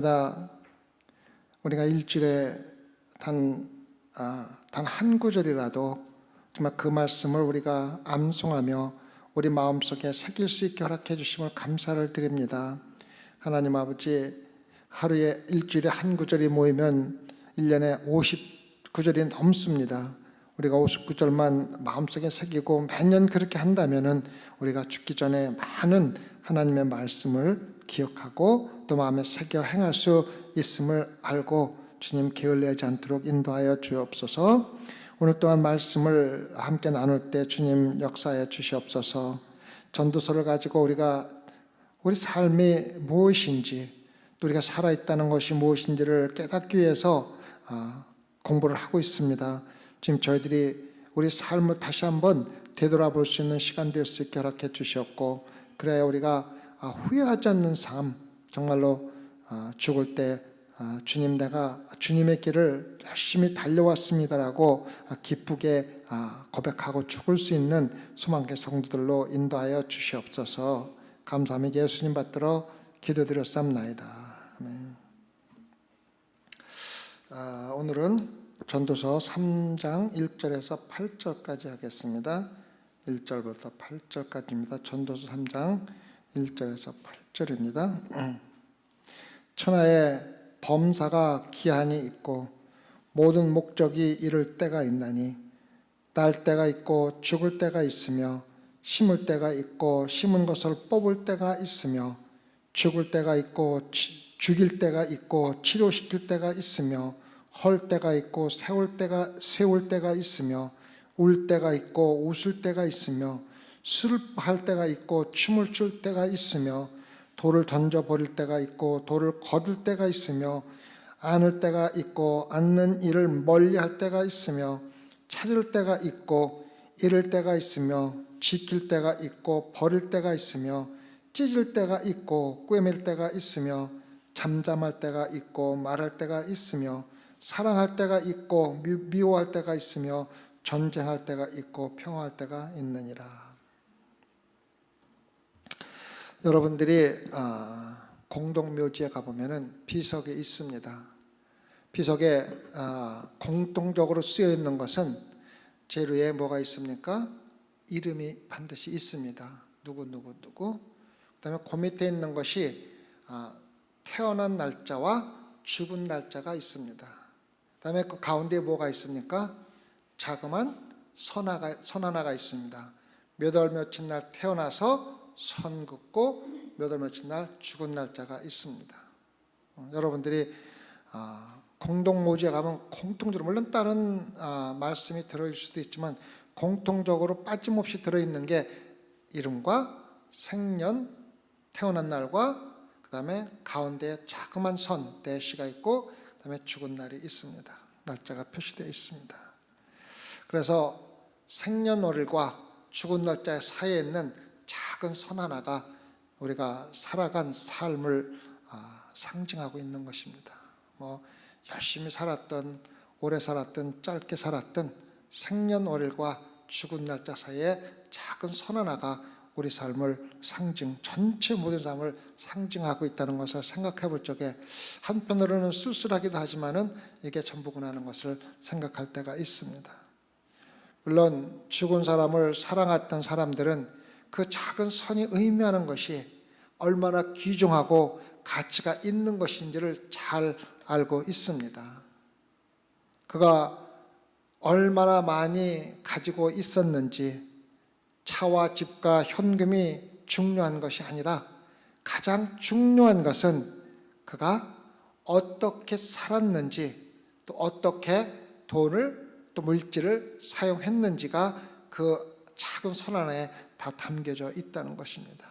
우리가 일주일에 단 한 구절이라도 정말 그 말씀을 우리가 암송하며 우리 마음속에 새길 수 있게 허락해 주심을 감사를 드립니다. 하나님 아버지, 하루에 일주일에 한 구절이 모이면 1년에 59절이 넘습니다. 우리가 59절만 마음속에 새기고 매년 그렇게 한다면은 우리가 죽기 전에 많은 하나님의 말씀을 기억하고 또 마음에 새겨 행할 수 있음을 알고 주님 게을리하지 않도록 인도하여 주옵소서. 오늘 또한 말씀을 함께 나눌 때 주님 역사해 주시옵소서. 전도서를 가지고 우리 삶이 무엇인지, 또 우리가 살아있다는 것이 무엇인지를 깨닫기 위해서 공부를 하고 있습니다. 지금 저희들이 우리 삶을 다시 한번 되돌아볼 수 있는 시간 될 수 있게 허락해 주셨고, 그래야 우리가 후회하지 않는 삶, 정말로 죽을 때 주님, 내가 주님의 길을 열심히 달려왔습니다라고 기쁘게 고백하고 죽을 수 있는 소망의 성도들로 인도하여 주시옵소서. 감사하며 예수님 받들어 기도드렸사옵나이다. 아멘. 오늘은 전도서 3장 1절에서 8절까지 하겠습니다. 1절부터 8절까지입니다. 전도서 3장 1절에서 8절입니다. 천하에 범사가 기한이 있고 모든 목적이 이를 때가 있나니, 날 때가 있고 죽을 때가 있으며, 심을 때가 있고 심은 것을 뽑을 때가 있으며, 죽을 때가 있고 죽일 때가 있고 치료시킬 때가 있으며, 헐 때가 있고 세울 때가 있으며, 울 때가 있고 웃을 때가 있으며, 슬퍼할 때가 있고 춤을 출 때가 있으며, 돌을 던져버릴 때가 있고 돌을 거둘 때가 있으며, 안을 때가 있고 안는 일을 멀리할 때가 있으며, 찾을 때가 있고 잃을 때가 있으며, 지킬 때가 있고 버릴 때가 있으며, 찢을 때가 있고 꿰맬 때가 있으며, 잠잠할 때가 있고 말할 때가 있으며, 사랑할 때가 있고 미워할 때가 있으며, 전쟁할 때가 있고 평화할 때가 있느니라. 여러분들이 공동묘지에 가보면은 비석이 있습니다. 비석에 공통적으로 쓰여 있는 것은 제일 위에 뭐가 있습니까? 이름이 반드시 있습니다. 누구. 그 다음에 그 밑에 있는 것이 태어난 날짜와 죽은 날짜가 있습니다. 그 다음에 그 가운데에 뭐가 있습니까? 자그만 선 하나가 있습니다. 몇 월 며칠 날 태어나서 선 긋고 몇 월 며칠 날 죽은 날짜가 있습니다. 여러분들이 공동묘지에 가면 공통적으로, 물론 다른 말씀이 들어있을 수도 있지만 공통적으로 빠짐없이 들어있는 게 이름과 생년, 태어난 날과 그 다음에 가운데에 자그만 선, 대시가 있고 그 다음에 죽은 날이 있습니다. 날짜가 표시되어 있습니다. 그래서 생년월일과 죽은 날짜 사이에 있는 작은 선 하나가 우리가 살아간 삶을 상징하고 있는 것입니다. 열심히 살았던, 오래 살았던, 짧게 살았던 생년월일과 죽은 날짜 사이에 작은 선 하나가 우리 삶을 전체 모든 삶을 상징하고 있다는 것을 생각해 볼 적에 한편으로는 쓸쓸하기도 하지만은 이게 전부구나 하는 것을 생각할 때가 있습니다. 물론 죽은 사람을 사랑했던 사람들은 그 작은 선이 의미하는 것이 얼마나 귀중하고 가치가 있는 것인지를 잘 알고 있습니다. 그가 얼마나 많이 가지고 있었는지, 차와 집과 현금이 중요한 것이 아니라 가장 중요한 것은 그가 어떻게 살았는지, 또 어떻게 돈을, 또 물질을 사용했는지가 그 작은 선 안에 다 담겨져 있다는 것입니다.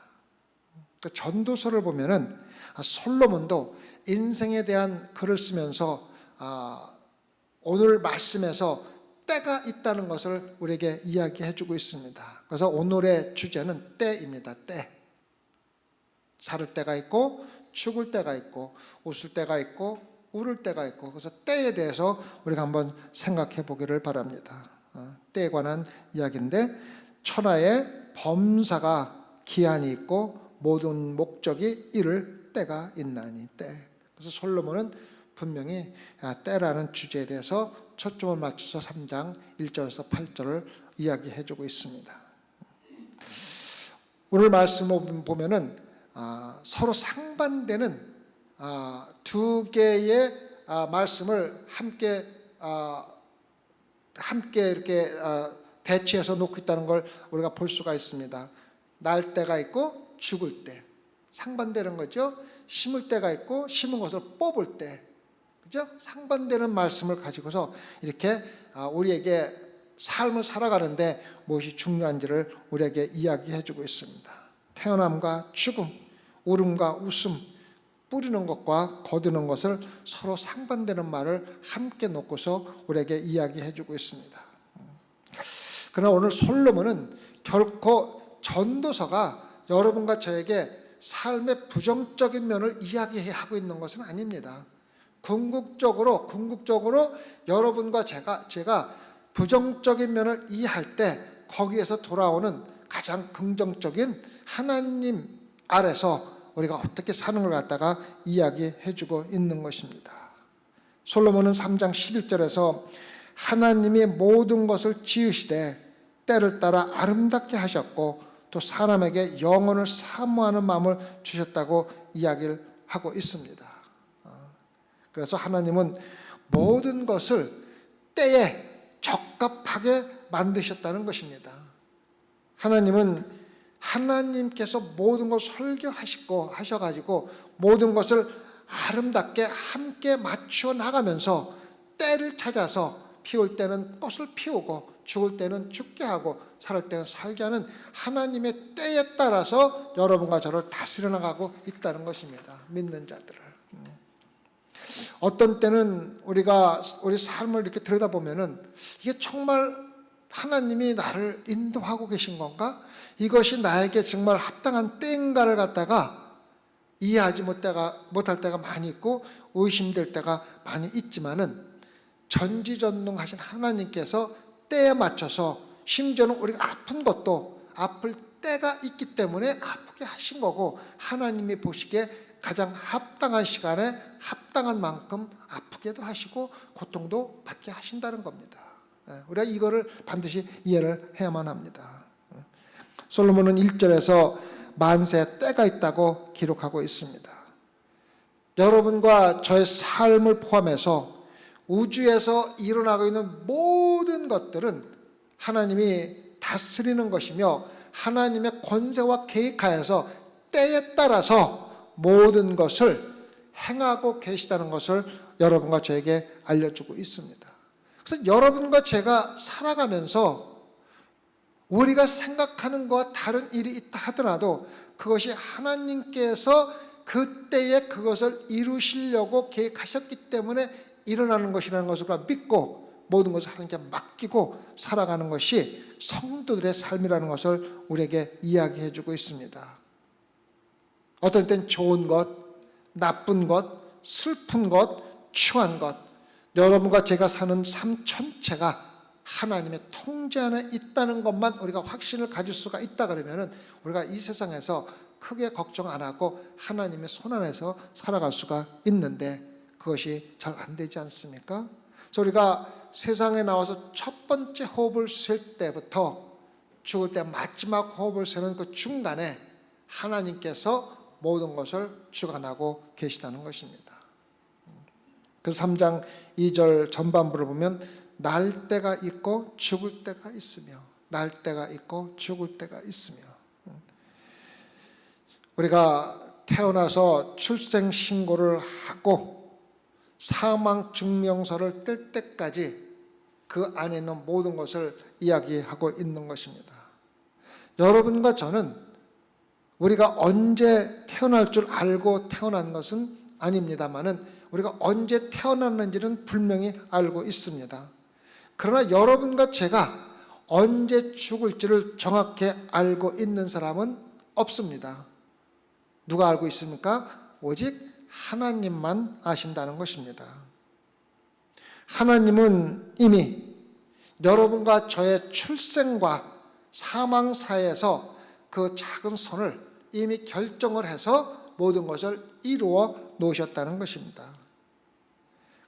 그 전도서를 보면은 솔로몬도 인생에 대한 글을 쓰면서 오늘 말씀에서 때가 있다는 것을 우리에게 이야기해 주고 있습니다. 그래서 오늘의 주제는 때입니다. 때. 살을 때가 있고 죽을 때가 있고 웃을 때가 있고 울을 때가 있고, 그래서 때에 대해서 우리가 한번 생각해 보기를 바랍니다. 때에 관한 이야기인데, 천하에 범사가 기한이 있고 모든 목적이 이를 때가 있나니, 때. 그래서 솔로몬은 분명히 때라는 주제에 대해서 초점을 맞춰서 3장 1절에서 8절을 이야기해주고 있습니다. 오늘 말씀을 보면은 서로 상반되는 두 개의 말씀을 함께 이렇게 대치해서 놓고 있다는 걸 우리가 볼 수가 있습니다. 날 때가 있고 죽을 때, 상반되는 거죠. 심을 때가 있고 심은 것을 뽑을 때, 그죠? 상반되는 말씀을 가지고서 이렇게 우리에게 삶을 살아가는데 무엇이 중요한지를 우리에게 이야기해주고 있습니다. 태어남과 죽음, 울음과 웃음, 뿌리는 것과 거두는 것을 서로 상반되는 말을 함께 놓고서 우리에게 이야기해주고 있습니다. 그러나 오늘 솔로몬은 결코 전도서가 여러분과 저에게 삶의 부정적인 면을 이야기하고 있는 것은 아닙니다. 궁극적으로 여러분과 제가 부정적인 면을 이해할 때 거기에서 돌아오는 가장 긍정적인 하나님 아래서 우리가 어떻게 사는 걸 갖다가 이야기해주고 있는 것입니다. 솔로몬은 3장 11절에서 하나님이 모든 것을 지으시되 때를 따라 아름답게 하셨고 또 사람에게 영혼을 사모하는 마음을 주셨다고 이야기를 하고 있습니다. 그래서 하나님은 모든 것을 때에 적합하게 만드셨다는 것입니다. 하나님께서 모든 것을 설계하셔가지고 모든 것을 아름답게 함께 맞추어 나가면서 때를 찾아서 피울 때는 꽃을 피우고 죽을 때는 죽게 하고 살 때는 살게 하는 하나님의 때에 따라서 여러분과 저를 다스려 나가고 있다는 것입니다. 믿는 자들을. 어떤 때는 우리 삶을 이렇게 들여다보면은 이게 정말 하나님이 나를 인도하고 계신 건가? 이것이 나에게 정말 합당한 때인가를 갖다가 이해하지 못할 때가 많이 있고 의심될 때가 많이 있지만은 전지전능하신 하나님께서 때에 맞춰서 심지어는 우리가 아픈 것도 아플 때가 있기 때문에 아프게 하신 거고 하나님이 보시기에 가장 합당한 시간에 합당한 만큼 아프게도 하시고 고통도 받게 하신다는 겁니다. 우리가 이거를 반드시 이해를 해야만 합니다. 솔로몬은 1절에서 만세 때가 있다고 기록하고 있습니다. 여러분과 저의 삶을 포함해서 우주에서 일어나고 있는 모든 것들은 하나님이 다스리는 것이며 하나님의 권세와 계획하에서 때에 따라서 모든 것을 행하고 계시다는 것을 여러분과 저에게 알려주고 있습니다. 그래서 여러분과 제가 살아가면서 우리가 생각하는 것과 다른 일이 있다 하더라도 그것이 하나님께서 그때에 그것을 이루시려고 계획하셨기 때문에 일어나는 것이라는 것을 믿고 모든 것을 하나님께 맡기고 살아가는 것이 성도들의 삶이라는 것을 우리에게 이야기해 주고 있습니다. 어떤 때는 좋은 것, 나쁜 것, 슬픈 것, 추한 것, 여러분과 제가 사는 삶 전체가 하나님의 통제 안에 있다는 것만 우리가 확신을 가질 수가 있다 그러면은 우리가 이 세상에서 크게 걱정 안 하고 하나님의 손 안에서 살아갈 수가 있는데 그것이 잘 안 되지 않습니까? 그래서 우리가 세상에 나와서 첫 번째 호흡을 쉴 때부터 죽을 때 마지막 호흡을 쉬는 그 중간에 하나님께서 모든 것을 주관하고 계시다는 것입니다. 그래서 3장 2절 전반부를 보면 날 때가 있고 죽을 때가 있으며 날 때가 있고 죽을 때가 있으며 우리가 태어나서 출생신고를 하고 사망 증명서를 뗄 때까지 그 안에 있는 모든 것을 이야기하고 있는 것입니다. 여러분과 저는 우리가 언제 태어날 줄 알고 태어난 것은 아닙니다만은 우리가 언제 태어났는지는 분명히 알고 있습니다. 그러나 여러분과 제가 언제 죽을지를 정확히 알고 있는 사람은 없습니다. 누가 알고 있습니까? 오직 하나님만 아신다는 것입니다. 하나님은 이미 여러분과 저의 출생과 사망 사이에서 그 작은 선을 이미 결정을 해서 모든 것을 이루어 놓으셨다는 것입니다.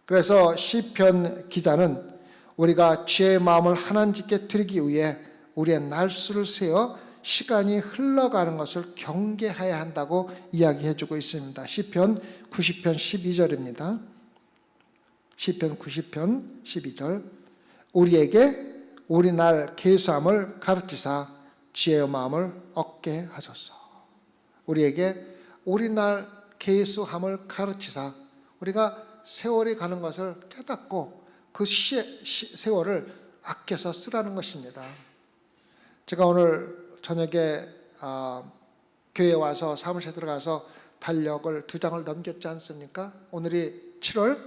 그래서 시편 기자는 우리가 죄의 마음을 하나님께 드리기 위해 우리의 날수를 세어 시간이 흘러가는 것을 경계해야 한다고 이야기해주고 있습니다. 시편 90편 12절입니다. 시편 90편 12절 우리에게 우리 날 계수함을 가르치사 지혜의 마음을 얻게 하소서. 우리에게 우리 날 계수함을 가르치사 우리가 세월이 가는 것을 깨닫고 그 세월을 아껴서 쓰라는 것입니다. 제가 오늘 저녁에 교회에 와서 사무실에 들어가서 달력을 2장을 넘겼지 않습니까? 오늘이 7월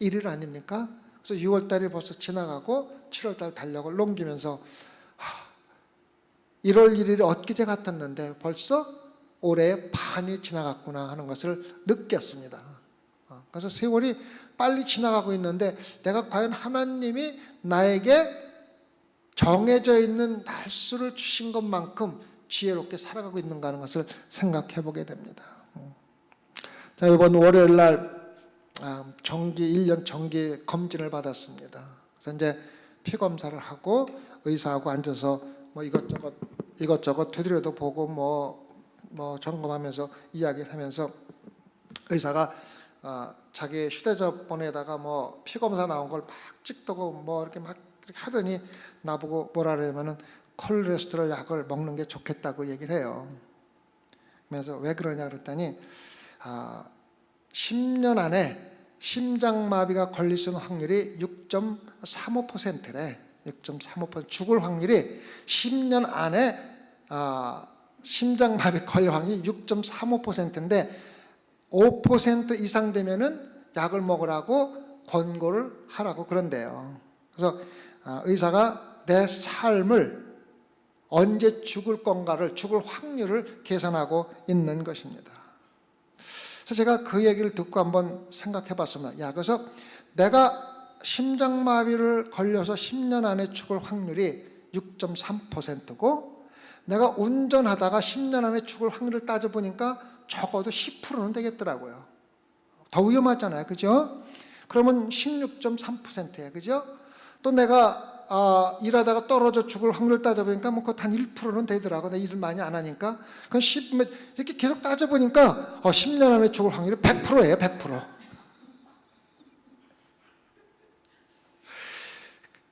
1일 아닙니까? 그래서 6월달이 벌써 지나가고 7월달 달력을 넘기면서 1월 1일이 엊그제 같았는데 벌써 올해의 반이 지나갔구나 하는 것을 느꼈습니다. 그래서 세월이 빨리 지나가고 있는데 내가 과연 하나님이 나에게 정해져 있는 날수를 주신 것만큼 지혜롭게 살아가고 있는가 하는 것을 생각해 보게 됩니다. 자, 이번 월요일 날 정기 1년 정기 검진을 받았습니다. 그래서 이제 피 검사를 하고 의사하고 앉아서 뭐 이것저것 두드려도 보고 뭐 점검하면서 이야기를 하면서 의사가 자기 휴대전화에다가 뭐 피 검사 나온 걸 막 찍더고 뭐 이렇게 막 하더니 나보고 뭐라 그러냐면은 콜레스테롤 약을 먹는 게 좋겠다고 얘기를 해요. 그래서 왜 그러냐 그랬더니 10년 안에 심장마비가 걸릴 수 있는 확률이 6.35%래. 6.35% 죽을 확률이 10년 안에 심장마비 걸릴 확률이 6.35%인데 5% 이상 되면은 약을 먹으라고 권고를 하라고 그런대요. 그래서 의사가 내 삶을 언제 죽을 건가를 죽을 확률을 계산하고 있는 것입니다. 그래서 제가 그 얘기를 듣고 한번 생각해 봤습니다. 그래서 내가 심장마비를 걸려서 10년 안에 죽을 확률이 6.3%고 내가 운전하다가 10년 안에 죽을 확률을 따져보니까 적어도 10%는 되겠더라고요. 더 위험하잖아요. 그죠? 그러면 16.3%예요. 그죠? 또 내가 일하다가 떨어져 죽을 확률 따져보니까 뭐 그것 한 1%는 되더라고. 내가 일을 많이 안 하니까. 그럼 이렇게 계속 따져보니까 10년 안에 죽을 확률이 100%예요.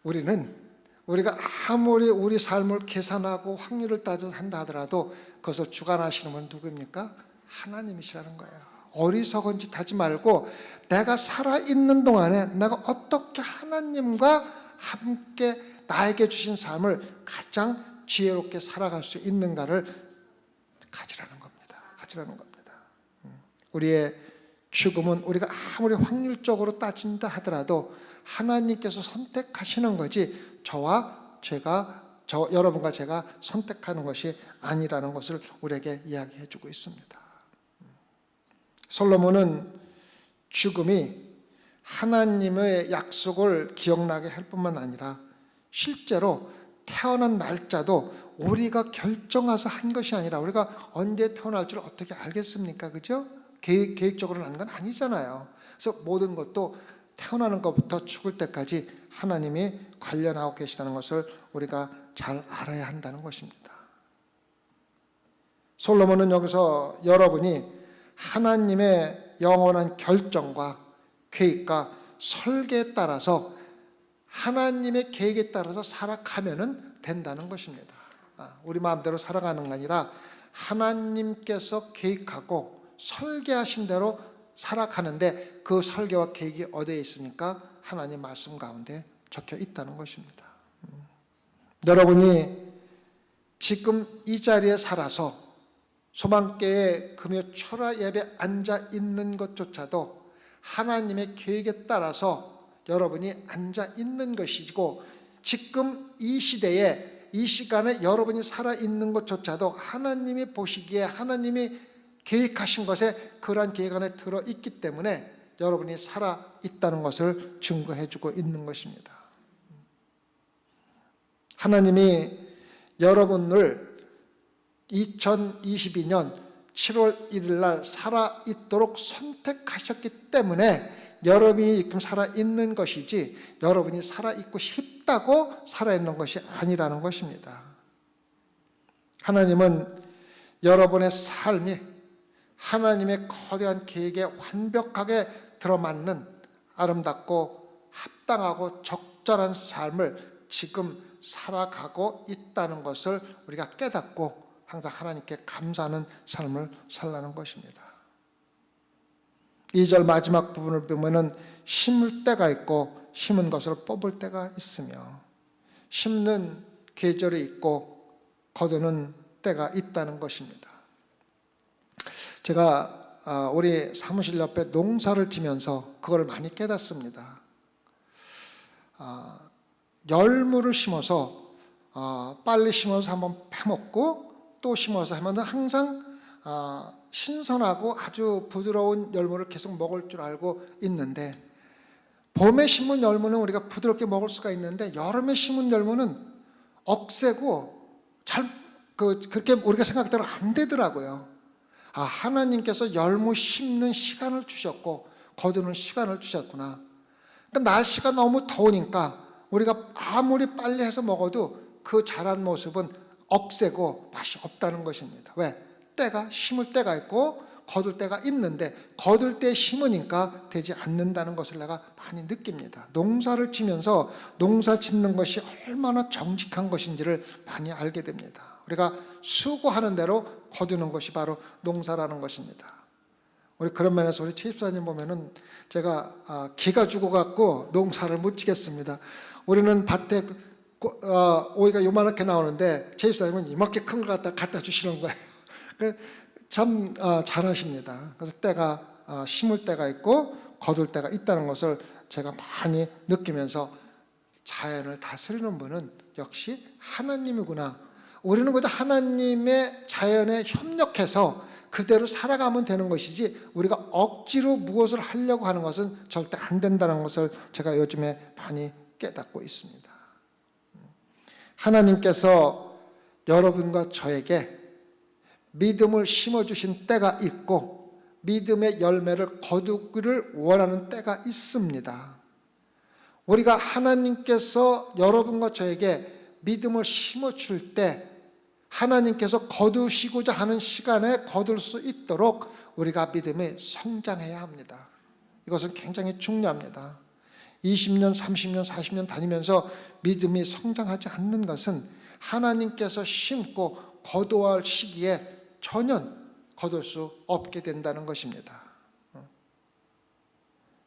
100%. 우리가 아무리 우리 삶을 계산하고 확률을 따져 한다 하더라도 그것을 주관하시는 분은 누구입니까? 하나님이시라는 거예요. 어리석은 짓 하지 말고 내가 살아있는 동안에 내가 어떻게 하나님과 함께 나에게 주신 삶을 가장 지혜롭게 살아갈 수 있는가를 가지라는 겁니다. 우리의 죽음은 우리가 아무리 확률적으로 따진다 하더라도 하나님께서 선택하시는 거지 여러분과 제가 선택하는 것이 아니라는 것을 우리에게 이야기해 주고 있습니다. 솔로몬은 죽음이 하나님의 약속을 기억나게 할 뿐만 아니라 실제로 태어난 날짜도 우리가 결정해서 한 것이 아니라 우리가 언제 태어날 줄 어떻게 알겠습니까? 그죠? 계획적으로 난 건 아니잖아요. 그래서 모든 것도 태어나는 것부터 죽을 때까지 하나님이 관련하고 계시다는 것을 우리가 잘 알아야 한다는 것입니다. 솔로몬은 여기서 여러분이 하나님의 영원한 결정과 계획과 설계에 따라서 하나님의 계획에 따라서 살아가면 된다는 것입니다. 우리 마음대로 살아가는 게 아니라 하나님께서 계획하고 설계하신 대로 살아가는데 그 설계와 계획이 어디에 있습니까? 하나님 말씀 가운데 적혀 있다는 것입니다. 여러분이 지금 이 자리에 살아서 소망교회 금요 철야 예배 앉아 있는 것조차도 하나님의 계획에 따라서 여러분이 앉아 있는 것이고 지금 이 시대에 이 시간에 여러분이 살아 있는 것조차도 하나님이 보시기에 하나님이 계획하신 것에 그러한 계획 안에 들어있기 때문에 여러분이 살아 있다는 것을 증거해 주고 있는 것입니다. 하나님이 여러분을 2022년 7월 1일 날 살아있도록 선택하셨기 때문에 여러분이 지금 살아있는 것이지 여러분이 살아있고 싶다고 살아있는 것이 아니라는 것입니다. 하나님은 여러분의 삶이 하나님의 거대한 계획에 완벽하게 들어맞는 아름답고 합당하고 적절한 삶을 지금 살아가고 있다는 것을 우리가 깨닫고 항상 하나님께 감사하는 삶을 살라는 것입니다. 2절 마지막 부분을 보면은 심을 때가 있고 심은 것을 뽑을 때가 있으며, 심는 계절이 있고 거두는 때가 있다는 것입니다. 제가 우리 사무실 옆에 농사를 지면서 그걸 많이 깨닫습니다. 열무를 심어서 빨리 심어서 한번 패먹고 또 심어서 하면 항상 신선하고 아주 부드러운 열무를 계속 먹을 줄 알고 있는데, 봄에 심은 열무는 우리가 부드럽게 먹을 수가 있는데 여름에 심은 열무는 억세고 그렇게 우리가 생각대로 안 되더라고요. 하나님께서 열무 심는 시간을 주셨고 거두는 시간을 주셨구나. 그러니까 날씨가 너무 더우니까 우리가 아무리 빨리 해서 먹어도 그 자란 모습은 억세고 맛이 없다는 것입니다. 왜? 때가, 심을 때가 있고 거둘 때가 있는데 거둘 때 심으니까 되지 않는다는 것을 내가 많이 느낍니다. 농사를 지면서 농사 짓는 것이 얼마나 정직한 것인지를 많이 알게 됩니다. 우리가 수고하는 대로 거두는 것이 바로 농사라는 것입니다. 우리 그런 면에서 우리 최 집사님 보면은 제가 기가 죽어갖고 농사를 못 지겠습니다. 우리는 밭에 오이가 요만하게 나오는데 최 집사님은 이만큼 큰 거 갖다 주시는 거예요. 참 잘하십니다. 그래서 때가 심을 때가 있고 거둘 때가 있다는 것을 제가 많이 느끼면서 자연을 다스리는 분은 역시 하나님이구나. 우리는 그저 하나님의 자연에 협력해서 그대로 살아가면 되는 것이지 우리가 억지로 무엇을 하려고 하는 것은 절대 안 된다는 것을 제가 요즘에 많이 깨닫고 있습니다. 하나님께서 여러분과 저에게 믿음을 심어주신 때가 있고 믿음의 열매를 거두기를 원하는 때가 있습니다. 우리가 하나님께서 여러분과 저에게 믿음을 심어줄 때 하나님께서 거두시고자 하는 시간에 거둘 수 있도록 우리가 믿음에 성장해야 합니다. 이것은 굉장히 중요합니다. 20년, 30년, 40년 다니면서 믿음이 성장하지 않는 것은 하나님께서 심고 거두어야 할 시기에 전혀 거둘 수 없게 된다는 것입니다.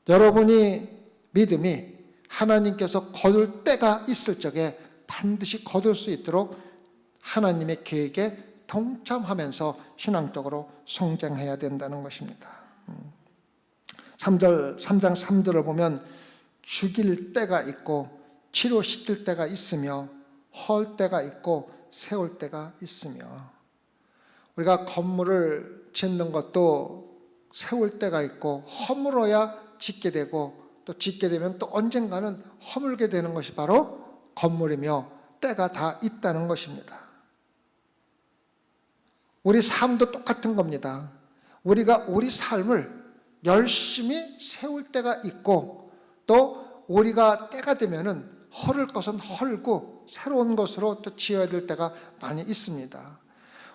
여러분이 믿음이 하나님께서 거둘 때가 있을 적에 반드시 거둘 수 있도록 하나님의 계획에 동참하면서 신앙적으로 성장해야 된다는 것입니다. 3장 3절을 보면 죽일 때가 있고 치료시킬 때가 있으며 헐 때가 있고 세울 때가 있으며, 우리가 건물을 짓는 것도 세울 때가 있고 허물어야 짓게 되고 또 짓게 되면 또 언젠가는 허물게 되는 것이 바로 건물이며 때가 다 있다는 것입니다. 우리 삶도 똑같은 겁니다. 우리가 우리 삶을 열심히 세울 때가 있고 또 우리가 때가 되면은 헐을 것은 헐고 새로운 것으로 또 지어야 될 때가 많이 있습니다.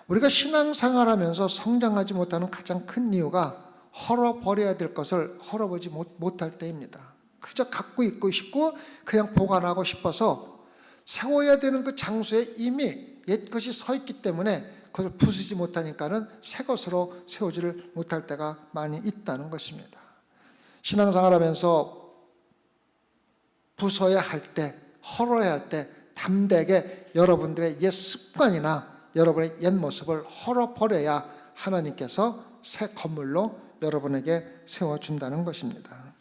우리가 신앙생활하면서 성장하지 못하는 가장 큰 이유가 헐어버려야 될 것을 헐어보지 못할 때입니다. 그저 갖고 있고 싶고 그냥 보관하고 싶어서 세워야 되는 그 장소에 이미 옛것이 서 있기 때문에 그것을 부수지 못하니까는 새 것으로 세우지를 못할 때가 많이 있다는 것입니다. 신앙생활하면서 부숴야 할 때, 헐어야 할 때 담대하게 여러분들의 옛 습관이나 여러분의 옛 모습을 헐어버려야 하나님께서 새 건물로 여러분에게 세워준다는 것입니다.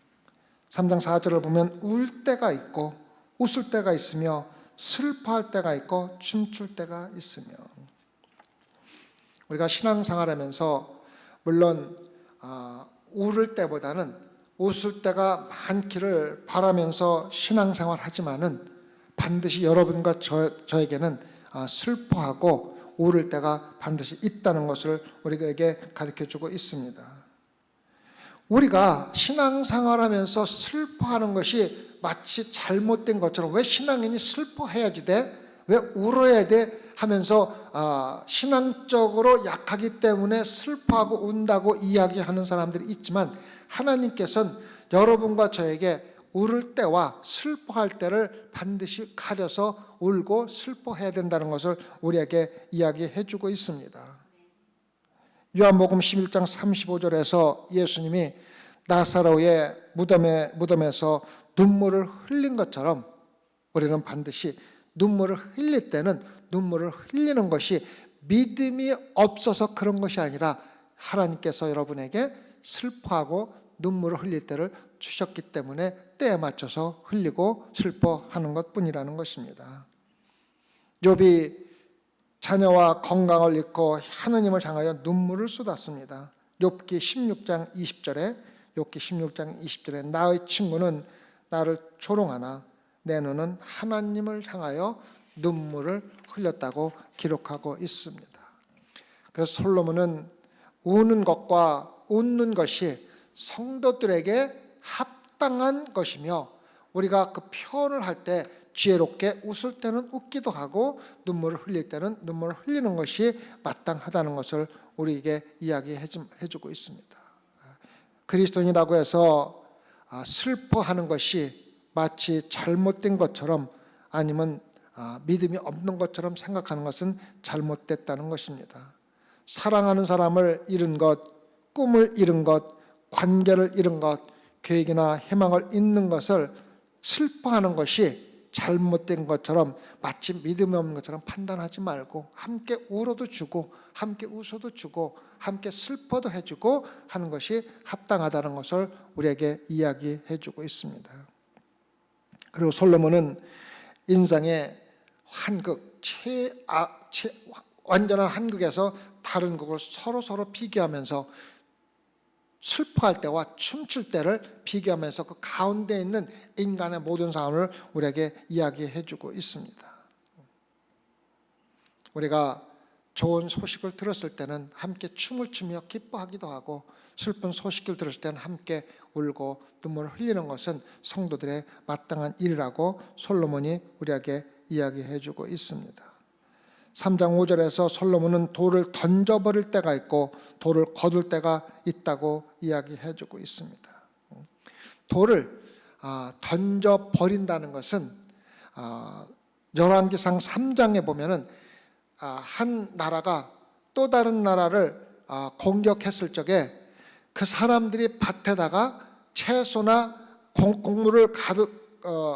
3장 4절을 보면 울 때가 있고 웃을 때가 있으며 슬퍼할 때가 있고 춤출 때가 있으며, 우리가 신앙생활하면서 물론 울을 때보다는 웃을 때가 많기를 바라면서 신앙생활하지만은 반드시 여러분과 저에게는 슬퍼하고 오를 때가 반드시 있다는 것을 우리에게 가르쳐주고 있습니다. 우리가 신앙생활하면서 슬퍼하는 것이 마치 잘못된 것처럼, 왜 신앙인이 슬퍼해야지 돼? 왜 울어야 돼? 하면서 신앙적으로 약하기 때문에 슬퍼하고 운다고 이야기하는 사람들이 있지만, 하나님께서는 여러분과 저에게 울을 때와 슬퍼할 때를 반드시 가려서 울고 슬퍼해야 된다는 것을 우리에게 이야기해 주고 있습니다. 요한복음 11장 35절에서 예수님이 나사로의 무덤에서 눈물을 흘린 것처럼 우리는 반드시 눈물을 흘릴 때는 눈물을 흘리는 것이 믿음이 없어서 그런 것이 아니라 하나님께서 여러분에게 슬퍼하고 눈물을 흘릴 때를 주셨기 때문에 때에 맞춰서 흘리고 슬퍼하는 것뿐이라는 것입니다. 욥이 자녀와 건강을 잃고 하느님을 향하여 눈물을 쏟았습니다. 욥기 16장 20절에 나의 친구는 나를 조롱하나 내 눈은 하나님을 향하여 눈물을 흘렸다고 기록하고 있습니다. 그래서 솔로몬은 우는 것과 웃는 것이 성도들에게 합당한 것이며, 우리가 그 표현을 할 때 지혜롭게 웃을 때는 웃기도 하고 눈물을 흘릴 때는 눈물을 흘리는 것이 마땅하다는 것을 우리에게 이야기해 주고 있습니다. 그리스도인이라고 해서 슬퍼하는 것이 마치 잘못된 것처럼, 아니면 믿음이 없는 것처럼 생각하는 것은 잘못됐다는 것입니다. 사랑하는 사람을 잃은 것, 꿈을 잃은 것, 관계를 잃은 것, 계획이나 희망을 잃는 것을 슬퍼하는 것이 잘못된 것처럼, 마치 믿음이 없는 것처럼 판단하지 말고 함께 울어도 주고 함께 웃어도 주고 함께 슬퍼도 해주고 하는 것이 합당하다는 것을 우리에게 이야기해 주고 있습니다. 그리고 솔로몬은 인생의 한극, 완전한 한극에서 다른 극을 서로 비교하면서 슬퍼할 때와 춤출 때를 비교하면서 그 가운데 있는 인간의 모든 상황을 우리에게 이야기해 주고 있습니다. 우리가 좋은 소식을 들었을 때는 함께 춤을 추며 기뻐하기도 하고, 슬픈 소식을 들었을 때는 함께 울고 눈물을 흘리는 것은 성도들의 마땅한 일이라고 솔로몬이 우리에게 이야기해 주고 있습니다. 3장 5절에서 솔로몬은 돌을 던져버릴 때가 있고 돌을 거둘 때가 있다고 이야기해 주고 있습니다. 돌을 던져버린다는 것은 열왕기상 3장에 보면은 한 나라가 또 다른 나라를 공격했을 적에 그 사람들이 밭에다가 채소나 곡물을 가득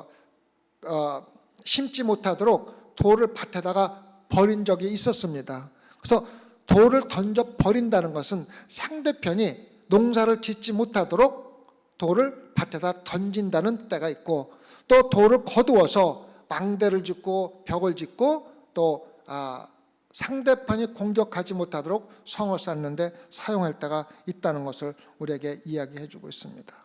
심지 못하도록 돌을 밭에다가 버린 적이 있었습니다. 그래서 돌을 던져 버린다는 것은 상대편이 농사를 짓지 못하도록 돌을 밭에다 던진다는 때가 있고, 또 돌을 거두어서 망대를 짓고 벽을 짓고 또 상대편이 공격하지 못하도록 성을 쌓는데 사용할 때가 있다는 것을 우리에게 이야기해 주고 있습니다.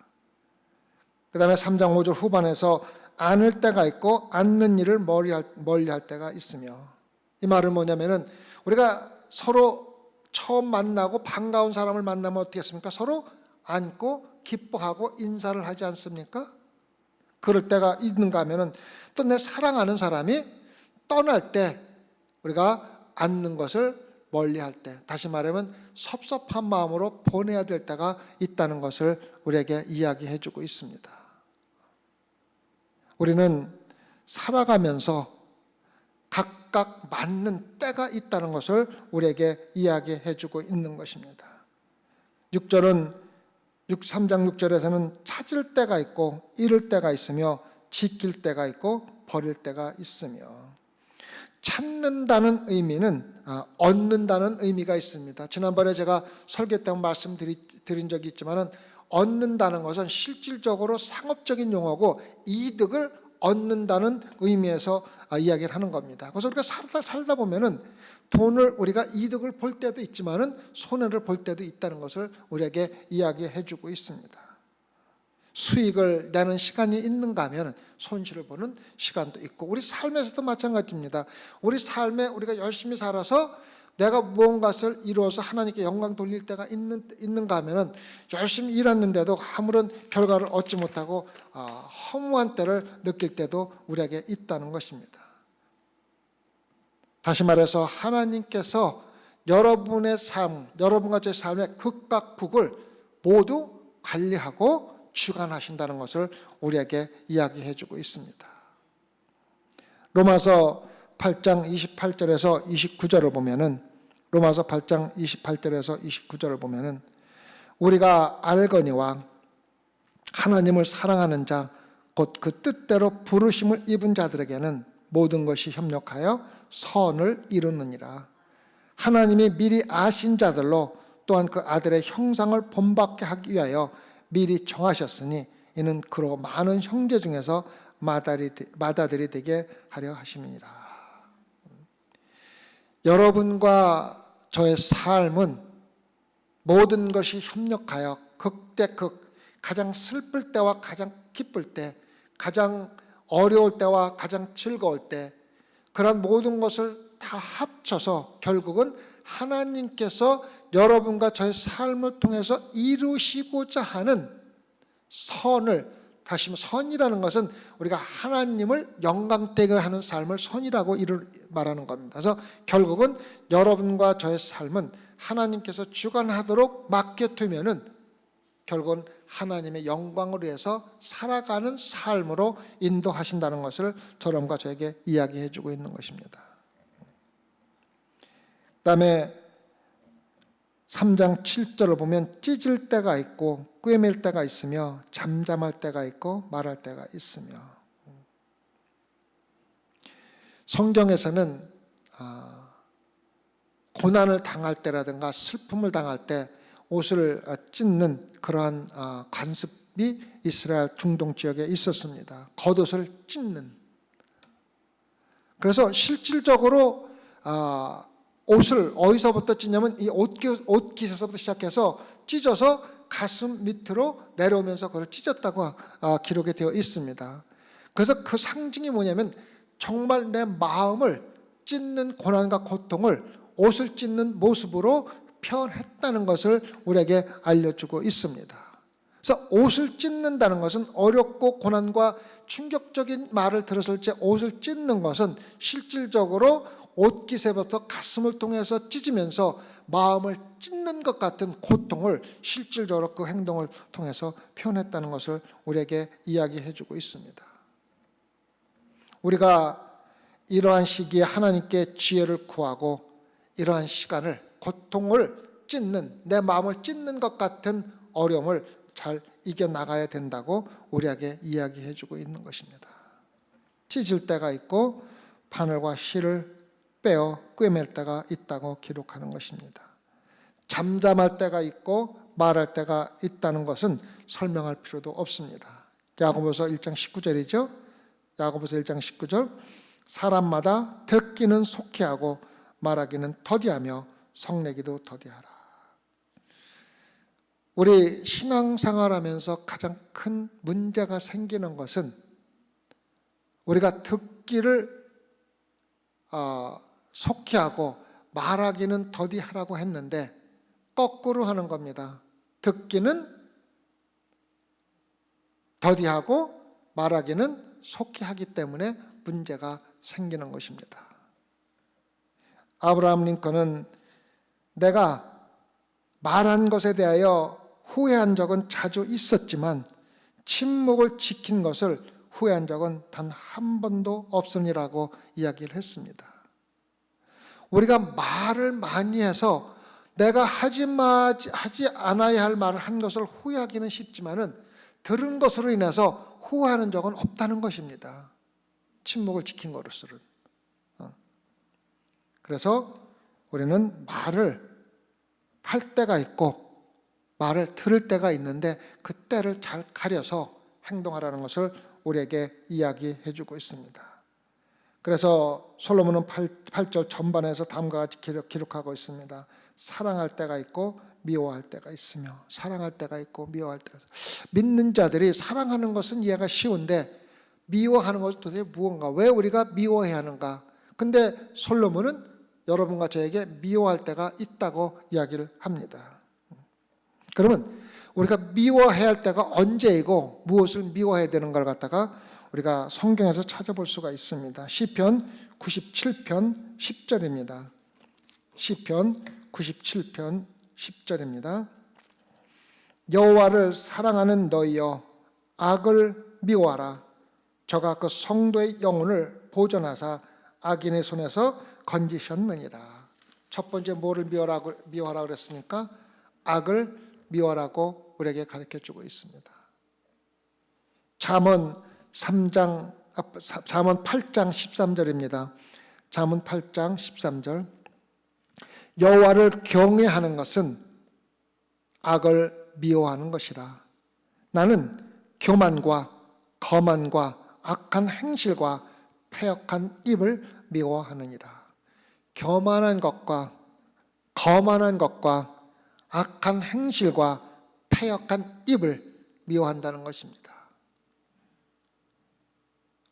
그 다음에 3장 5절 후반에서 안을 때가 있고 않는 일을 멀리할 때가 있으며, 이 말은 뭐냐면은 우리가 서로 처음 만나고 반가운 사람을 만나면 어떻게 했습니까? 서로 안고 기뻐하고 인사를 하지 않습니까? 그럴 때가 있는가 하면은 또 내 사랑하는 사람이 떠날 때 우리가 안는 것을 멀리할 때, 다시 말하면 섭섭한 마음으로 보내야 될 때가 있다는 것을 우리에게 이야기해 주고 있습니다. 우리는 살아가면서 각각 맞는 때가 있다는 것을 우리에게 이야기해 주고 있는 것입니다. 3장 6절에서는 찾을 때가 있고 잃을 때가 있으며 지킬 때가 있고 버릴 때가 있으며, 찾는다는 의미는 얻는다는 의미가 있습니다. 지난번에 제가 설교 때 말씀드린 적이 있지만은, 얻는다는 것은 실질적으로 상업적인 용어고 이득을 얻는다는 의미에서 이야기를 하는 겁니다. 그래서 우리가 살다 보면은 돈을 우리가 이득을 볼 때도 있지만은 손해를 볼 때도 있다는 것을 우리에게 이야기해 주고 있습니다. 수익을 내는 시간이 있는가 하면 손실을 보는 시간도 있고, 우리 삶에서도 마찬가지입니다. 우리 삶에 우리가 열심히 살아서 내가 무언가를 이루어서 하나님께 영광 돌릴 때가 있는가 하면 열심히 일했는데도 아무런 결과를 얻지 못하고 허무한 때를 느낄 때도 우리에게 있다는 것입니다. 다시 말해서 하나님께서 여러분의 삶, 여러분과 제 삶의 극과 극을 모두 관리하고 주관하신다는 것을 우리에게 이야기해 주고 있습니다. 로마서 8장 28절에서 29절을 보면은, 로마서 8장 28절에서 29절을 보면은, 우리가 알거니와 하나님을 사랑하는 자 곧 그 뜻대로 부르심을 입은 자들에게는 모든 것이 협력하여 선을 이루느니라. 하나님이 미리 아신 자들로 또한 그 아들의 형상을 본받게 하기 위하여 미리 정하셨으니 이는 그로 많은 형제 중에서 맏아들이 되게 하려 하심이니라. 여러분과 저의 삶은 모든 것이 협력하여 극대극, 가장 슬플 때와 가장 기쁠 때, 가장 어려울 때와 가장 즐거울 때, 그런 모든 것을 다 합쳐서 결국은 하나님께서 여러분과 저의 삶을 통해서 이루시고자 하는 선을, 다시 선이라는 것은 우리가 하나님을 영광되게 하는 삶을 선이라고 말하는 겁니다. 그래서 결국은 여러분과 저의 삶은 하나님께서 주관하도록 맡겨두면은 결국은 하나님의 영광을 위해서 살아가는 삶으로 인도하신다는 것을 저럼과 저에게 이야기해 주고 있는 것입니다. 그 다음에 3장 7절을 보면 찢을 때가 있고 꿰맬 때가 있으며 잠잠할 때가 있고 말할 때가 있으며, 성경에서는 고난을 당할 때라든가 슬픔을 당할 때 옷을 찢는 그러한 관습이 이스라엘 중동 지역에 있었습니다. 겉옷을 찢는. 그래서 실질적으로 옷을 어디서부터 찢냐면 이 옷깃에서부터 시작해서 찢어서 가슴 밑으로 내려오면서 그걸 찢었다고 기록이 되어 있습니다. 그래서 그 상징이 뭐냐면 정말 내 마음을 찢는 고난과 고통을 옷을 찢는 모습으로 표현했다는 것을 우리에게 알려주고 있습니다. 그래서 옷을 찢는다는 것은 어렵고 고난과 충격적인 말을 들었을 때 옷을 찢는 것은 실질적으로 옷깃에부터 가슴을 통해서 찢으면서 마음을 찢는 것 같은 고통을 실질적으로 그 행동을 통해서 표현했다는 것을 우리에게 이야기해 주고 있습니다. 우리가 이러한 시기에 하나님께 지혜를 구하고 이러한 시간을, 고통을 찢는, 내 마음을 찢는 것 같은 어려움을 잘 이겨나가야 된다고 우리에게 이야기해 주고 있는 것입니다. 찢을 때가 있고 바늘과 실을 빼어 꿰맬 때가 있다고 기록하는 것입니다. 잠잠할 때가 있고 말할 때가 있다는 것은 설명할 필요도 없습니다. 야고보서 1장 19절이죠. 야고보서 1장 19절, 사람마다 듣기는 속히하고 말하기는 더디하며 성내기도 더디하라. 우리 신앙생활하면서 가장 큰 문제가 생기는 것은 우리가 듣기를 속히하고 말하기는 더디하라고 했는데 거꾸로 하는 겁니다. 듣기는 더디하고 말하기는 속히하기 때문에 문제가 생기는 것입니다. 아브라함 링컨은 내가 말한 것에 대하여 후회한 적은 자주 있었지만 침묵을 지킨 것을 후회한 적은 단 한 번도 없으니라고 이야기를 했습니다. 우리가 말을 많이 해서 내가 하지 않아야 할 말을 한 것을 후회하기는 쉽지만은 들은 것으로 인해서 후회하는 적은 없다는 것입니다. 침묵을 지킨 것으로는. 그래서 우리는 말을 할 때가 있고 말을 들을 때가 있는데 그 때를 잘 가려서 행동하라는 것을 우리에게 이야기해 주고 있습니다. 그래서 솔로몬은 8절 전반에서 다음과 같이 기록하고 있습니다. 사랑할 때가 있고 미워할 때가 있으며 사랑할 때가 있고 미워할 때가 있어요. 믿는 자들이 사랑하는 것은 이해가 쉬운데 미워하는 것은 도대체 무언가? 왜 우리가 미워해야 하는가? 근데 솔로몬은 여러분과 저에게 미워할 때가 있다고 이야기를 합니다. 그러면 우리가 미워해야 할 때가 언제이고 무엇을 미워해야 되는 걸 갖다가 우리가 성경에서 찾아볼 수가 있습니다. 시편 97편 10절입니다. 시편 97편 10절입니다. 여호와를 사랑하는 너희여 악을 미워하라. 저가 그 성도의 영혼을 보존하사 악인의 손에서 건지셨느니라. 첫 번째 뭐를 미워하라 그랬습니까? 악을 미워하라고 우리에게 가르쳐주고 있습니다. 잠언 8장 13절입니다. 잠언 8장 13절. 여호와를 경외하는 것은 악을 미워하는 것이라. 나는 교만과 거만과 악한 행실과 패역한 입을 미워하느니라. 교만한 것과 거만한 것과 악한 행실과 패역한 입을 미워한다는 것입니다.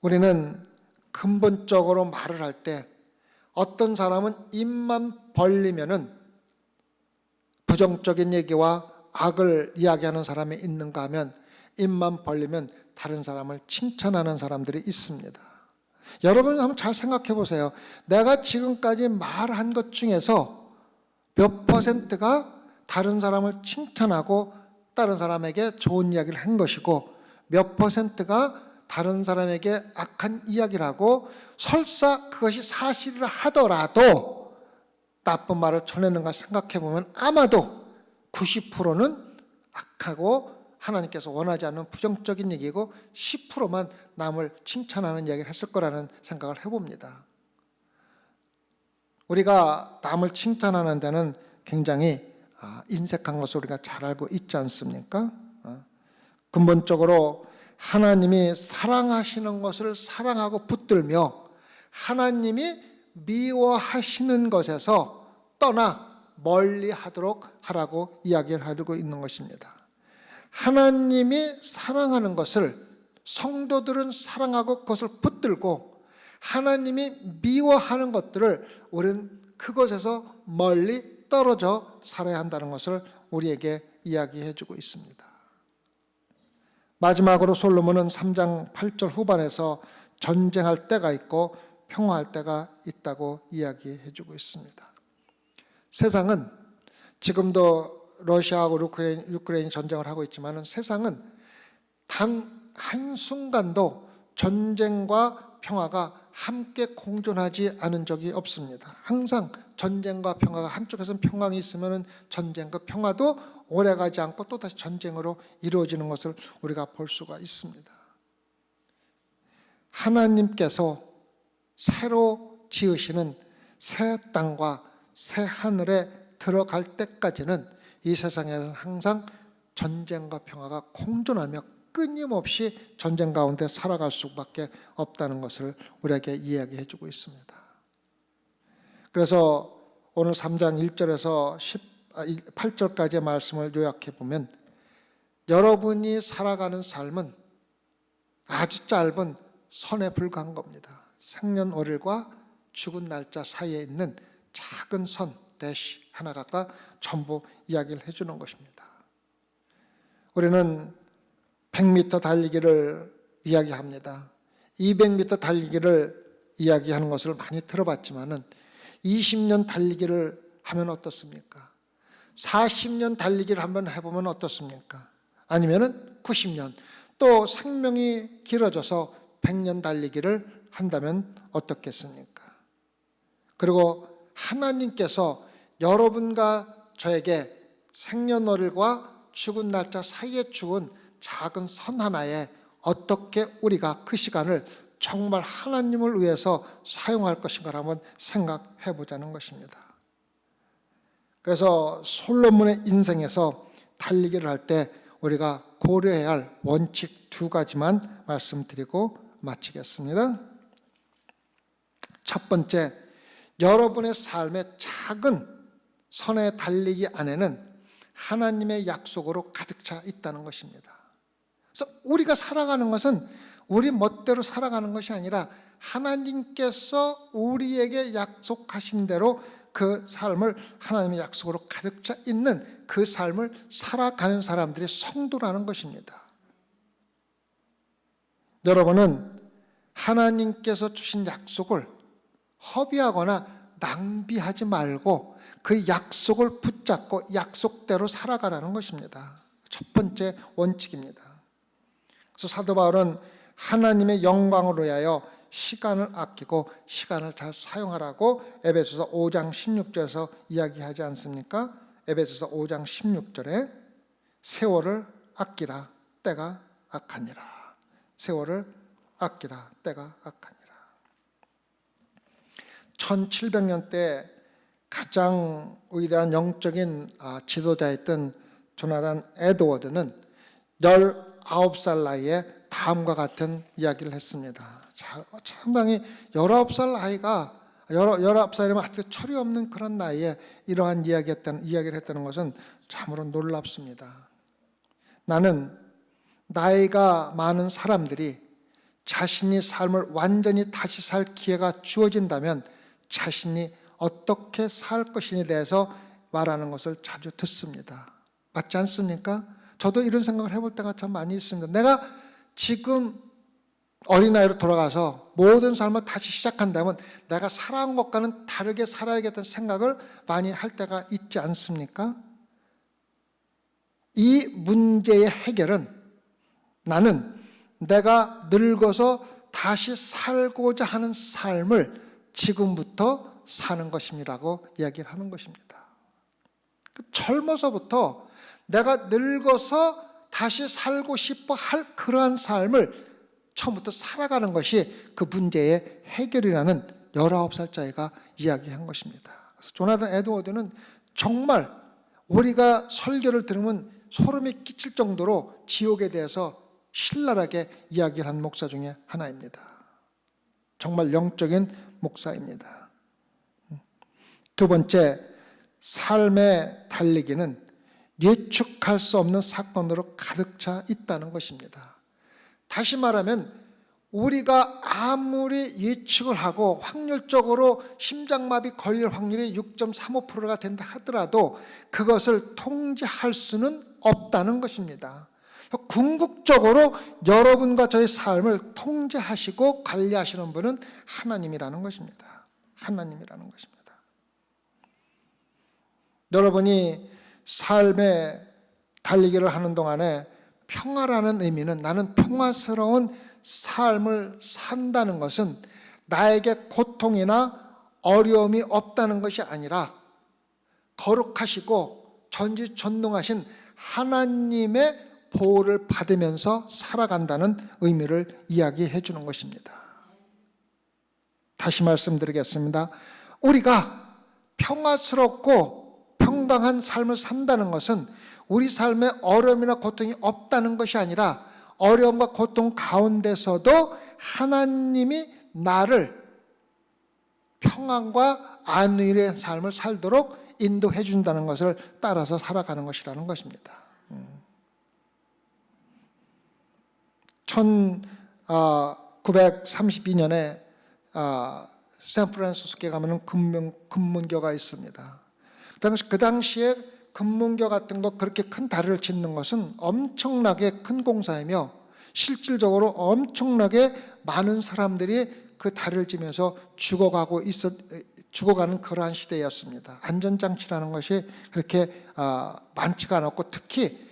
우리는 근본적으로 말을 할 때 어떤 사람은 입만 벌리면은 부정적인 얘기와 악을 이야기하는 사람이 있는가 하면 입만 벌리면 다른 사람을 칭찬하는 사람들이 있습니다. 여러분 한번 잘 생각해 보세요. 내가 지금까지 말한 것 중에서 몇 퍼센트가 다른 사람을 칭찬하고 다른 사람에게 좋은 이야기를 한 것이고 몇 퍼센트가 다른 사람에게 악한 이야기를 하고 설사 그것이 사실을 하더라도 나쁜 말을 전했는가 생각해 보면 아마도 90%는 악하고 하나님께서 원하지 않는 부정적인 얘기고 10%만 남을 칭찬하는 이야기를 했을 거라는 생각을 해봅니다. 우리가 남을 칭찬하는 데는 굉장히 인색한 것을 우리가 잘 알고 있지 않습니까? 근본적으로 하나님이 사랑하시는 것을 사랑하고 붙들며 하나님이 미워하시는 것에서 떠나 멀리 하도록 하라고 이야기를 하고 있는 것입니다. 하나님이 사랑하는 것을 성도들은 사랑하고 그것을 붙들고 하나님이 미워하는 것들을 우리는 그것에서 멀리 떨어져 살아야 한다는 것을 우리에게 이야기해 주고 있습니다. 마지막으로 솔로몬은 3장 8절 후반에서 전쟁할 때가 있고 평화할 때가 있다고 이야기해 주고 있습니다. 세상은 지금도 러시아하고 유크레인 전쟁을 하고 있지만 세상은 단 한순간도 전쟁과 평화가 함께 공존하지 않은 적이 없습니다. 항상 전쟁과 평화가 한쪽에서는 평강이 있으면 전쟁과 평화도 오래가지 않고 또다시 전쟁으로 이루어지는 것을 우리가 볼 수가 있습니다. 하나님께서 새로 지으시는 새 땅과 새 하늘에 들어갈 때까지는 이 세상에서 항상 전쟁과 평화가 공존하며 끊임없이 전쟁 가운데 살아갈 수밖에 없다는 것을 우리에게 이야기해 주고 있습니다. 그래서 오늘 3장 1절에서 8절까지의 말씀을 요약해 보면 여러분이 살아가는 삶은 아주 짧은 선에 불과한 겁니다. 생년월일과 죽은 날짜 사이에 있는 작은 선 대시 하나가 전부 이야기를 해주는 것입니다. 우리는 100m 달리기를 이야기합니다. 200m 달리기를 이야기하는 것을 많이 들어봤지만은 20년 달리기를 하면 어떻습니까? 40년 달리기를 한번 해보면 어떻습니까? 아니면은 90년, 또 생명이 길어져서 100년 달리기를 한다면 어떻겠습니까? 그리고 하나님께서 여러분과 저에게 생년월일과 죽은 날짜 사이에 주은 작은 선 하나에 어떻게 우리가 그 시간을 정말 하나님을 위해서 사용할 것인가를 한번 생각해 보자는 것입니다. 그래서 솔로몬의 인생에서 달리기를 할 때 우리가 고려해야 할 원칙 2가지만 말씀드리고 마치겠습니다. 첫 번째, 여러분의 삶의 작은 선의 달리기 안에는 하나님의 약속으로 가득 차 있다는 것입니다. 그래서 우리가 살아가는 것은 우리 멋대로 살아가는 것이 아니라 하나님께서 우리에게 약속하신 대로 그 삶을 하나님의 약속으로 가득 차 있는 그 삶을 살아가는 사람들이 성도라는 것입니다. 여러분은 하나님께서 주신 약속을 허비하거나 낭비하지 말고 그 약속을 붙잡고 약속대로 살아가라는 것입니다. 첫 번째 원칙입니다. 그래서 사도 바울은 하나님의 영광을 위하여 시간을 아끼고 시간을 잘 사용하라고 에베소서 5장 16절에서 이야기하지 않습니까? 에베소서 5장 16절에 세월을 아끼라 때가 악하니라. 세월을 아끼라 때가 악하니라. 1700년 때 가장 위대한 영적인 지도자였던 조나단 에드워드는 19살 나이에 다음과 같은 이야기를 했습니다. 상당히 19살 나이가 19살이면 아주 철이 없는 그런 나이에 이러한 이야기를 했다는 것은 참으로 놀랍습니다. 나는 나이가 많은 사람들이 자신이 삶을 완전히 다시 살 기회가 주어진다면 자신이 어떻게 살 것인에 대해서 말하는 것을 자주 듣습니다. 맞지 않습니까? 저도 이런 생각을 해볼 때가 참 많이 있습니다. 내가 지금 어린아이로 돌아가서 모든 삶을 다시 시작한다면 내가 살아온 것과는 다르게 살아야겠다는 생각을 많이 할 때가 있지 않습니까? 이 문제의 해결은 나는 내가 늙어서 다시 살고자 하는 삶을 지금부터 사는 것이라고 이야기를 하는 것입니다. 젊어서부터 내가 늙어서 다시 살고 싶어 할 그러한 삶을 처음부터 살아가는 것이 그 문제의 해결이라는 19살짜리가 이야기한 것입니다. 그래서 조나단 에드워드는 정말 우리가 설교를 들으면 소름이 끼칠 정도로 지옥에 대해서 신랄하게 이야기를 한 목사 중에 하나입니다. 정말 영적인 목사입니다. 두 번째, 삶의 달리기는 예측할 수 없는 사건으로 가득 차 있다는 것입니다. 다시 말하면 우리가 아무리 예측을 하고 확률적으로 심장마비 걸릴 확률이 6.35%가 된다 하더라도 그것을 통제할 수는 없다는 것입니다. 궁극적으로 여러분과 저의 삶을 통제하시고 관리하시는 분은 하나님이라는 것입니다. 하나님이라는 것입니다. 여러분이 삶의 달리기를 하는 동안에 평화라는 의미는 나는 평화스러운 삶을 산다는 것은 나에게 고통이나 어려움이 없다는 것이 아니라 거룩하시고 전지전능하신 하나님의 보호를 받으면서 살아간다는 의미를 이야기해 주는 것입니다. 다시 말씀드리겠습니다. 우리가 평화스럽고 평강한 삶을 산다는 것은 우리 삶에 어려움이나 고통이 없다는 것이 아니라 어려움과 고통 가운데서도 하나님이 나를 평안과 안위의 삶을 살도록 인도해 준다는 것을 따라서 살아가는 것이라는 것입니다. 1932년에 샌프란시스코에 가면 금문교가 있습니다. 그 당시에 금문교 같은 거 그렇게 큰 다리를 짓는 것은 엄청나게 큰 공사이며 실질적으로 엄청나게 많은 사람들이 그 다리를 지면서 죽어가는 그러한 시대였습니다. 안전장치라는 것이 그렇게 많지가 않았고 특히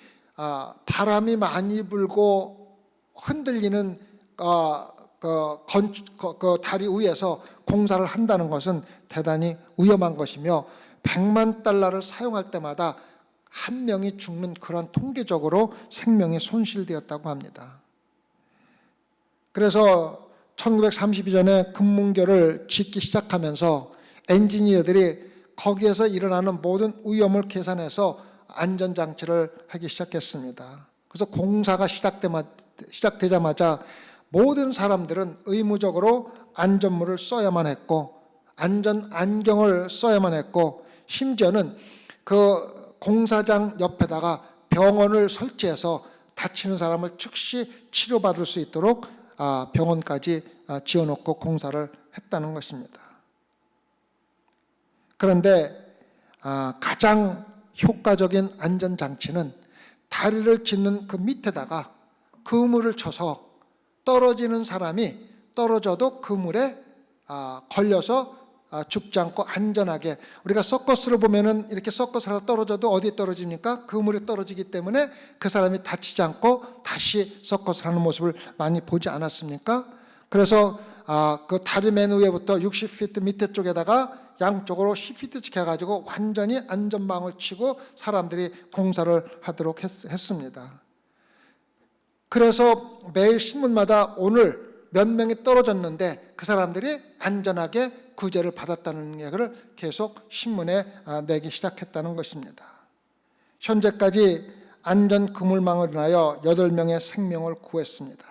바람이 많이 불고 흔들리는 그 다리 위에서 공사를 한다는 것은 대단히 위험한 것이며 100만 달러를 사용할 때마다 한 명이 죽는 그런 통계적으로 생명이 손실되었다고 합니다. 그래서 1932년에 금문교를 짓기 시작하면서 엔지니어들이 거기에서 일어나는 모든 위험을 계산해서 안전장치를 하기 시작했습니다. 그래서 공사가 시작되자마자 모든 사람들은 의무적으로 안전모를 써야만 했고 안전 안경을 써야만 했고 심지어는 그 공사장 옆에다가 병원을 설치해서 다치는 사람을 즉시 치료받을 수 있도록 병원까지 지어놓고 공사를 했다는 것입니다. 그런데 가장 효과적인 안전장치는 다리를 짓는 그 밑에다가 그물을 쳐서 떨어지는 사람이 떨어져도 그물에 걸려서 죽지 않고 안전하게, 우리가 서커스를 보면은 이렇게 서커스로 떨어져도 어디에 떨어집니까? 그물에 떨어지기 때문에 그 사람이 다치지 않고 다시 서커스를 하는 모습을 많이 보지 않았습니까? 그래서 그 다리 맨 위에부터 60피트 밑에 쪽에다가 양쪽으로 10피트씩 해가지고 완전히 안전망을 치고 사람들이 공사를 하도록 했습니다. 그래서 매일 신문마다 오늘 몇 명이 떨어졌는데 그 사람들이 안전하게 구제를 받았다는 얘기를 계속 신문에 내기 시작했다는 것입니다. 현재까지 안전 그물망을 인하여 8명의 생명을 구했습니다.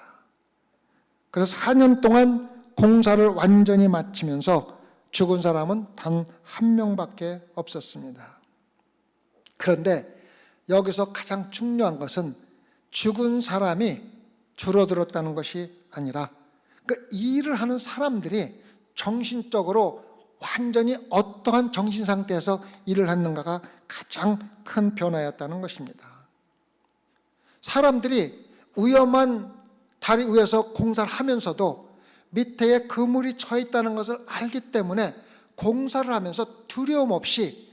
그래서 4년 동안 공사를 완전히 마치면서 죽은 사람은 단 1명밖에 없었습니다. 그런데 여기서 가장 중요한 것은 죽은 사람이 줄어들었다는 것이 아니라 그 일을 하는 사람들이 정신적으로 완전히 어떠한 정신 상태에서 일을 했는가가 가장 큰 변화였다는 것입니다. 사람들이 위험한 다리 위에서 공사를 하면서도 밑에 그물이 쳐 있다는 것을 알기 때문에 공사를 하면서 두려움 없이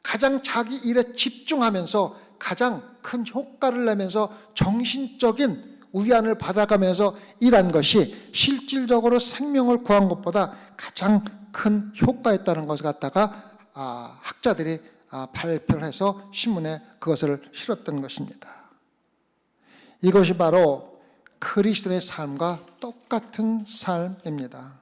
가장 자기 일에 집중하면서 가장 큰 효과를 내면서 정신적인 위안을 받아가면서 일한 것이 실질적으로 생명을 구한 것보다 가장 큰 효과였다는 것을 갖다가 학자들이 발표를 해서 신문에 그것을 실었던 것입니다. 이것이 바로 그리스도의 삶과 똑같은 삶입니다.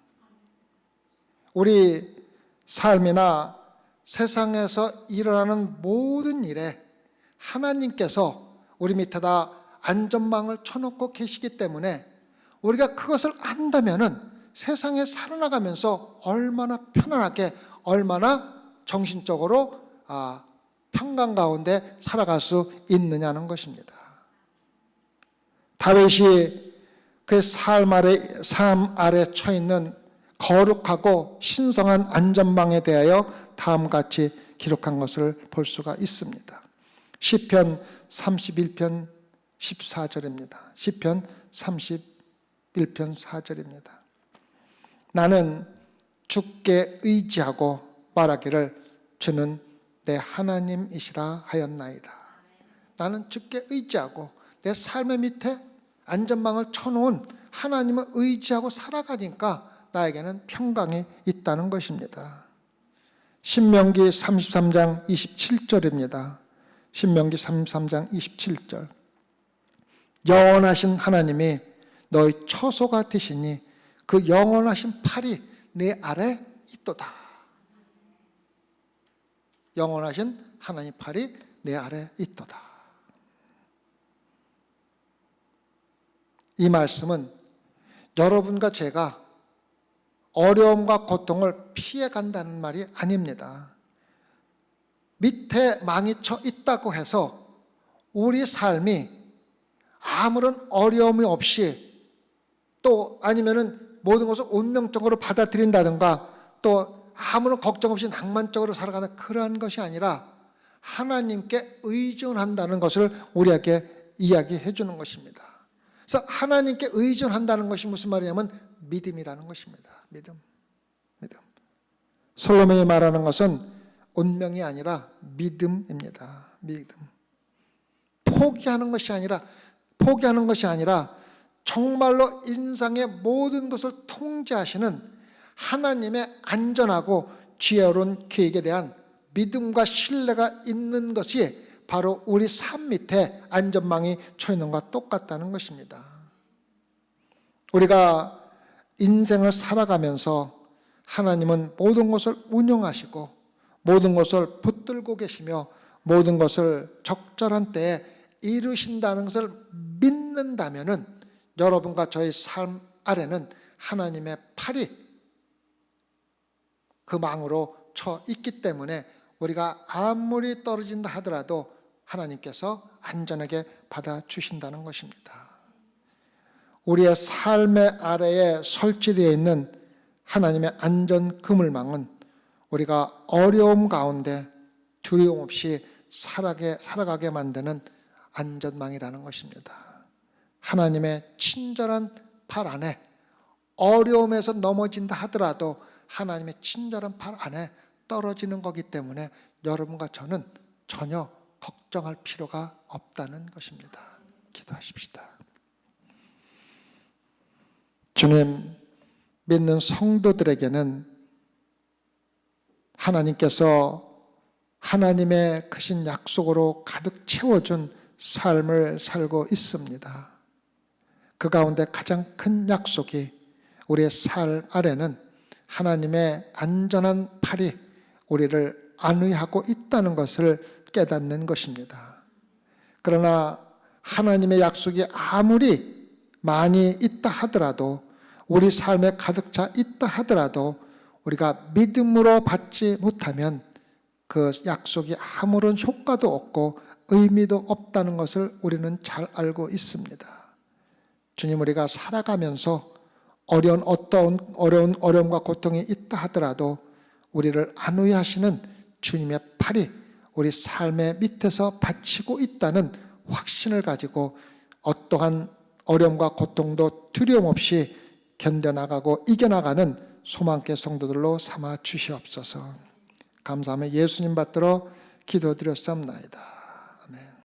우리 삶이나 세상에서 일어나는 모든 일에 하나님께서 우리 밑에다 안전망을 쳐놓고 계시기 때문에 우리가 그것을 안다면은 세상에 살아나가면서 얼마나 편안하게, 얼마나 정신적으로 평강 가운데 살아갈 수 있느냐는 것입니다. 다윗이 그 삶 아래 처 있는 거룩하고 신성한 안전망에 대하여 다음과 같이 기록한 것을 볼 수가 있습니다. 시편 31편 14절입니다. 시편 31편 4절입니다. 나는 주께 의지하고 말하기를 주는 내 하나님이시라 하였나이다. 나는 주께 의지하고 내 삶의 밑에 안전망을 쳐놓은 하나님을 의지하고 살아가니까 나에게는 평강이 있다는 것입니다. 신명기 33장 27절입니다. 신명기 33장 27절. 영원하신 하나님이 너희 처소가 되시니 그 영원하신 팔이 내 아래 있도다. 영원하신 하나님 팔이 내 아래 있도다. 이 말씀은 여러분과 제가 어려움과 고통을 피해 간다는 말이 아닙니다. 밑에 망이 쳐 있다고 해서 우리 삶이 아무런 어려움이 없이 또 아니면은 모든 것을 운명적으로 받아들인다든가 또 아무런 걱정 없이 낭만적으로 살아가는 그러한 것이 아니라 하나님께 의존한다는 것을 우리에게 이야기해 주는 것입니다. 그래서 하나님께 의존한다는 것이 무슨 말이냐면 믿음이라는 것입니다. 믿음. 솔로몬이 말하는 것은 운명이 아니라 믿음입니다. 믿음. 포기하는 것이 아니라 정말로 인생의 모든 것을 통제하시는 하나님의 안전하고 지혜로운 계획에 대한 믿음과 신뢰가 있는 것이 바로 우리 삶 밑에 안전망이 쳐 있는 것과 똑같다는 것입니다. 우리가 인생을 살아가면서 하나님은 모든 것을 운영하시고 모든 것을 붙들고 계시며 모든 것을 적절한 때에 이루신다는 것을 믿는다면은 여러분과 저의 삶 아래는 하나님의 팔이 그 망으로 쳐 있기 때문에 우리가 아무리 떨어진다 하더라도 하나님께서 안전하게 받아주신다는 것입니다. 우리의 삶의 아래에 설치되어 있는 하나님의 안전 그물망은 우리가 어려움 가운데 두려움 없이 살아가게 만드는 안전망이라는 것입니다. 하나님의 친절한 팔 안에, 어려움에서 넘어진다 하더라도 하나님의 친절한 팔 안에 떨어지는 거기 때문에 여러분과 저는 전혀 걱정할 필요가 없다는 것입니다. 기도하십시다. 주님, 믿는 성도들에게는 하나님께서 하나님의 크신 약속으로 가득 채워준 삶을 살고 있습니다. 그 가운데 가장 큰 약속이 우리의 삶 아래는 하나님의 안전한 팔이 우리를 안위하고 있다는 것을 깨닫는 것입니다. 그러나 하나님의 약속이 아무리 많이 있다 하더라도, 우리 삶에 가득 차 있다 하더라도 우리가 믿음으로 받지 못하면 그 약속이 아무런 효과도 없고 의미도 없다는 것을 우리는 잘 알고 있습니다. 주님, 우리가 살아가면서 어떤 어려움과 고통이 있다 하더라도 우리를 안위하시는 주님의 팔이 우리 삶의 밑에서 받치고 있다는 확신을 가지고 어떠한 어려움과 고통도 두려움 없이 견뎌나가고 이겨나가는 소망계 성도들로 삼아 주시옵소서. 감사하며 예수님 받들어 기도드렸사옵나이다.